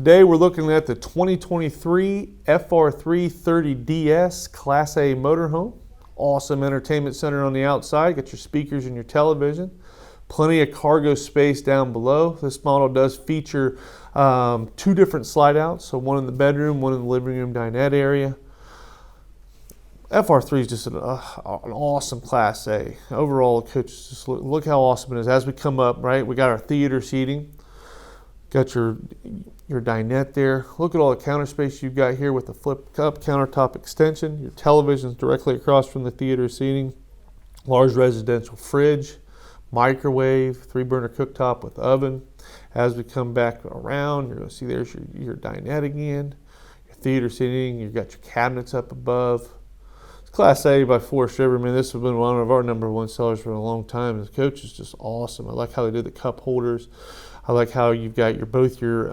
Today we're looking at the 2023 FR3 30DS Class A motorhome. Awesome entertainment center on the outside. Got your speakers and your television. Plenty of cargo space down below. This model does feature two different slide outs. So one in the bedroom, one in the living room dinette area. FR3 is just an awesome Class A. Overall, coach, just look how awesome it is. As we come up, right, we got our theater seating. Got your dinette there. Look at all the counter space you've got here with the flip cup countertop extension. Your television's directly across from the theater seating. Large residential fridge, microwave, 3-burner cooktop with oven. As we come back around, you're going to see there's your dinette again. Your theater seating, you've got your cabinets up above. It's Class A by Forest River. Man, this has been one of our #1 sellers for a long time. The coach is just awesome. I like how they did the cup holders. I like how you've got both your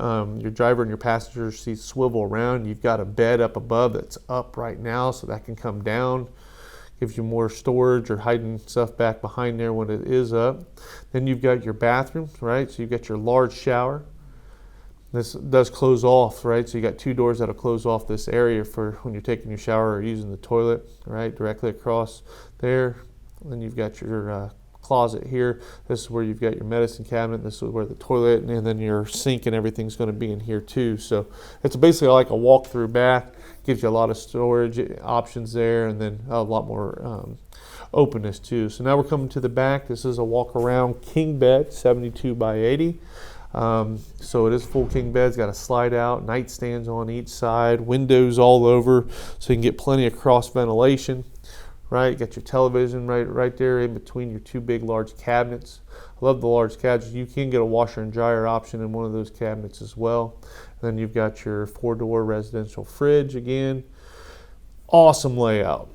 driver and your passenger seats swivel around. You've got a bed up above that's up right now, so that can come down. Gives you more storage or hiding stuff back behind there when it is up. Then you've got your bathroom, right? So you've got your large shower. This does close off, right? So you got 2 doors that'll close off this area for when you're taking your shower or using the toilet, right? Directly across there. And then you've got your closet here. This is where you've got your medicine cabinet. This is where the toilet and then your sink and everything's going to be in here too. So it's basically like a walk-through bath. Gives you a lot of storage options there, and then a lot more openness too. So now we're coming to the back. This is a walk-around king bed, 72 by 80. So it is full king bed. It's got a slide out, nightstands on each side, windows all over, so you can get plenty of cross ventilation. Right, you got your television right there in between your 2 big large cabinets. I love the large cabinets. You can get a washer and dryer option in one of those cabinets as well. And then you've got your 4-door residential fridge again. Awesome layout.